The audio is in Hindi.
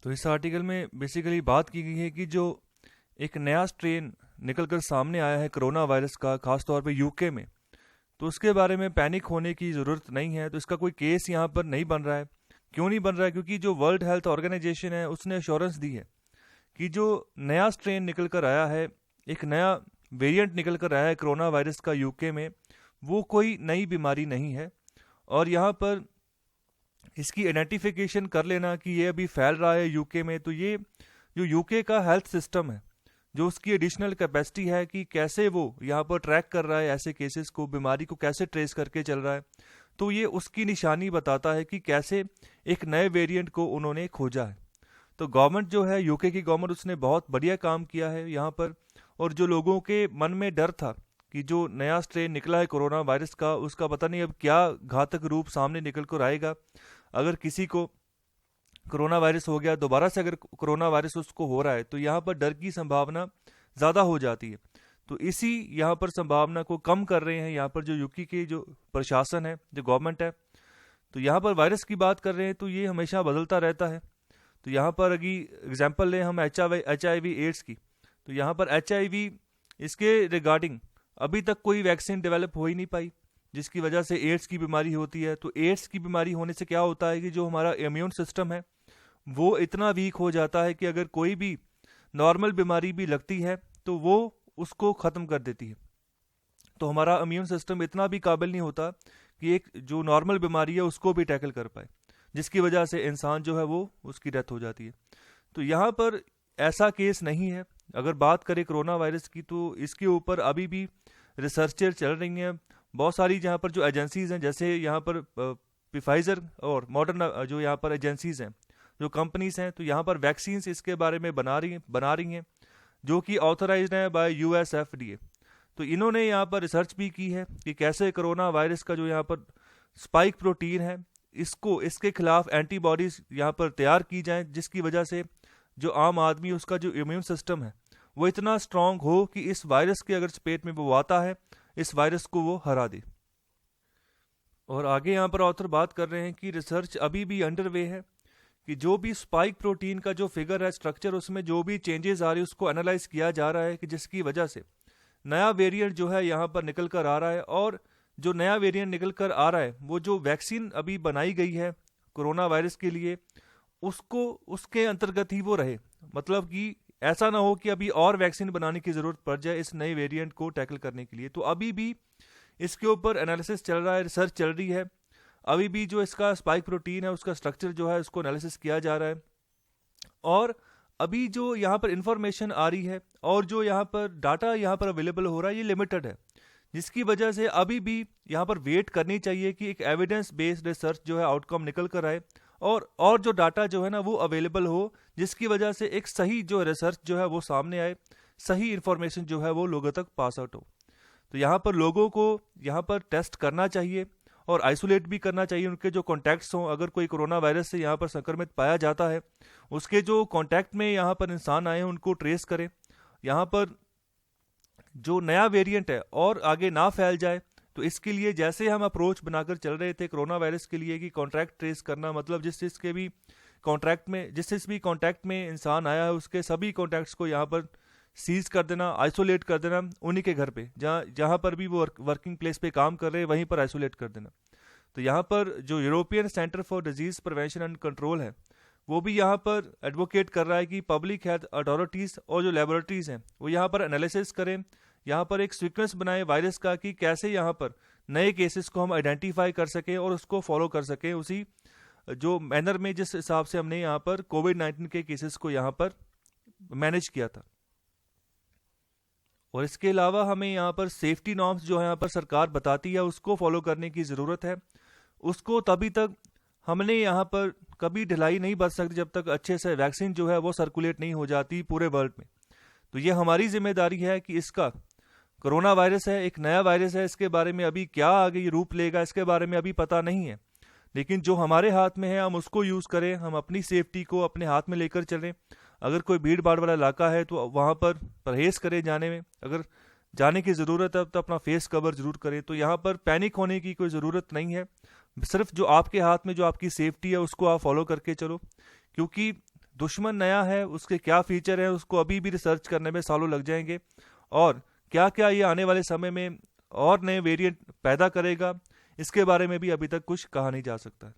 तो इस आर्टिकल में बेसिकली बात की गई है कि जो एक नया स्ट्रेन निकल कर सामने आया है कोरोना वायरस का, खासतौर पे यूके में, तो उसके बारे में पैनिक होने की ज़रूरत नहीं है। तो इसका कोई केस यहाँ पर नहीं बन रहा है। क्यों नहीं बन रहा है? क्योंकि जो वर्ल्ड हेल्थ ऑर्गेनाइजेशन है उसने एश्योरेंस दी है कि जो नया स्ट्रेन निकल कर आया है, एक नया वेरिएंट निकल कर आया है कोरोना वायरस का यूके में, वो कोई नई बीमारी नहीं है। और यहाँ पर इसकी आइडेंटिफिकेशन कर लेना कि ये अभी फैल रहा है यूके में, तो ये जो यूके का हेल्थ सिस्टम है, जो उसकी एडिशनल कैपेसिटी है कि कैसे वो यहाँ पर ट्रैक कर रहा है ऐसे केसेस को, बीमारी को कैसे ट्रेस करके चल रहा है, तो ये उसकी निशानी बताता है कि कैसे एक नए वेरिएंट को उन्होंने खोजा है। तो गवर्नमेंट जो है, यूके की गवर्नमेंट, उसने बहुत बढ़िया काम किया है यहाँ पर। और जो लोगों के मन में डर था कि जो नया स्ट्रेन निकला है कोरोना वायरस का, उसका पता नहीं अब क्या घातक रूप सामने निकल कर आएगा, अगर किसी को कोरोना वायरस हो गया, दोबारा से अगर कोरोना वायरस उसको हो रहा है, तो यहाँ पर डर की संभावना ज़्यादा हो जाती है। तो इसी यहाँ पर संभावना को कम कर रहे हैं यहाँ पर जो यूके के जो प्रशासन है, जो गवर्नमेंट है। तो यहाँ पर वायरस की बात कर रहे हैं तो ये हमेशा बदलता रहता है। तो यहाँ पर अगर एग्जाम्पल लें हम HIV एड्स की, तो यहाँ पर HIV इसके रिगार्डिंग अभी तक कोई वैक्सीन डेवलप हो ही नहीं पाई, जिसकी वजह से एड्स की बीमारी होती है। तो एड्स की बीमारी होने से क्या होता है कि जो हमारा इम्यून सिस्टम है वो इतना वीक हो जाता है कि अगर कोई भी नॉर्मल बीमारी भी लगती है तो वो उसको ख़त्म कर देती है। तो हमारा इम्यून सिस्टम इतना भी काबिल नहीं होता कि एक जो नॉर्मल बीमारी है उसको भी टैकल कर पाए, जिसकी वजह से इंसान जो है वो उसकी डेथ हो जाती है। तो यहाँ पर ऐसा केस नहीं है। अगर बात करें कोरोना वायरस की, तो इसके ऊपर अभी भी रिसर्चेर चल रही हैं बहुत सारी, जहाँ पर जो एजेंसीज़ हैं, जैसे यहाँ पर फाइजर और मॉडर्ना, जो यहाँ पर एजेंसीज़ हैं, जो कंपनीज़ हैं, तो यहाँ पर वैक्सीन्स इसके बारे में बना रही हैं जो कि ऑथराइज्ड है बाय USFDA। तो इन्होंने यहाँ पर रिसर्च भी की है कि कैसे कोरोना वायरस का जो यहाँ पर स्पाइक प्रोटीन है, इसके खिलाफ एंटीबॉडीज़ यहाँ पर तैयार की जाएं, जिसकी वजह से जो आम आदमी, उसका जो इम्यून सिस्टम है वो इतना स्ट्रांग हो कि इस वायरस के अगर चपेट में वो आता है, इस वायरस को वो हरा दे। और आगे यहाँ पर ऑथर बात कर रहे हैं कि रिसर्च अभी भी अंडरवे है कि जो भी स्पाइक प्रोटीन का जो फिगर है, स्ट्रक्चर, उसमें जो भी चेंजेस आ रही है उसको एनालाइज किया जा रहा है कि जिसकी वजह से नया वेरिएंट जो है यहाँ पर निकल कर आ रहा है। और जो नया वेरिएंट निकल कर आ रहा है, वो जो वैक्सीन अभी बनाई गई है कोरोना वायरस के लिए, उसको उसके अंतर्गत ही वो रहे। मतलब कि ऐसा ना हो कि अभी और वैक्सीन बनाने की ज़रूरत पड़ जाए इस नए वेरिएंट को टैकल करने के लिए। तो अभी भी इसके ऊपर एनालिसिस चल रहा है, रिसर्च चल रही है। अभी भी जो इसका स्पाइक प्रोटीन है, उसका स्ट्रक्चर जो है, उसको एनालिसिस किया जा रहा है। और अभी जो यहाँ पर इंफॉर्मेशन आ रही है और जो यहाँ पर डाटा यहाँ पर अवेलेबल हो रहा है, ये लिमिटेड है, जिसकी वजह से अभी भी यहाँ पर वेट करनी चाहिए कि एक एविडेंस बेस्ड रिसर्च जो है आउटकम निकल कर आए, और जो डाटा जो है ना वो अवेलेबल हो, जिसकी वजह से एक सही जो रिसर्च जो है वो सामने आए, सही इन्फॉर्मेशन जो है वो लोगों तक पास आउट हो। तो यहाँ पर लोगों को यहाँ पर टेस्ट करना चाहिए और आइसोलेट भी करना चाहिए उनके जो कॉन्टैक्ट्स हों। अगर कोई कोरोना वायरस से यहाँ पर संक्रमित पाया जाता है, उसके जो कॉन्टैक्ट में यहाँ पर इंसान आए हैं उनको ट्रेस करें, यहाँ पर जो नया वेरिएंट है और आगे ना फैल जाए। तो इसके लिए जैसे हम अप्रोच बनाकर चल रहे थे कोरोना वायरस के लिए कि कॉन्टैक्ट ट्रेस करना, मतलब जिस भी कॉन्टैक्ट में इंसान आया है उसके सभी कॉन्टैक्ट्स को यहाँ पर सीज कर देना, आइसोलेट कर देना, उन्हीं के घर पे जहाँ पर भी वो वर्किंग प्लेस पे काम कर रहे हैं वहीं पर आइसोलेट कर देना। तो यहाँ पर जो European centre for disease prevention and control है, वो भी यहाँ पर एडवोकेट कर रहा है कि पब्लिक हेल्थ अथॉरिटीज़ और जो लेबोरेटरीज़ हैं वो यहाँ पर एनालिसिस करें, यहाँ पर एक सीक्वेंस बनाए वायरस का कि कैसे यहाँ पर नए केसेस को हम आइडेंटिफाई कर सकें और उसको फॉलो कर सकें उसी जो मैनर में जिस हिसाब से हमने यहाँ पर कोविड-19 के केसेस को यहाँ पर मैनेज किया था। और इसके अलावा हमें यहाँ पर सेफ्टी नॉर्म्स जो है यहाँ पर सरकार बताती है उसको फॉलो करने की ज़रूरत है। उसको तभी तक हमने यहाँ पर कभी ढिलाई नहीं बरत सकती जब तक अच्छे से वैक्सीन जो है वो सर्कुलेट नहीं हो जाती पूरे वर्ल्ड में। तो ये हमारी जिम्मेदारी है कि इसका कोरोना वायरस है, एक नया वायरस है, इसके बारे में अभी क्या आगे रूप लेगा इसके बारे में अभी पता नहीं है, लेकिन जो हमारे हाथ में है हम उसको यूज़ करें, हम अपनी सेफ्टी को अपने हाथ में लेकर चलें। अगर कोई भीड़ भाड़ वाला इलाका है तो वहाँ पर परहेज़ करें जाने में, अगर जाने की ज़रूरत है तो अपना फेस कवर ज़रूर करें। तो यहाँ पर पैनिक होने की कोई ज़रूरत नहीं है, सिर्फ जो आपके हाथ में जो आपकी सेफ्टी है उसको आप फॉलो करके चलो, क्योंकि दुश्मन नया है, उसके क्या फीचर हैं, उसको अभी भी रिसर्च करने में सालों लग जाएंगे। और क्या क्या ये आने वाले समय में और नए वेरिएंट पैदा करेगा, इसके बारे में भी अभी तक कुछ कहा नहीं जा सकता।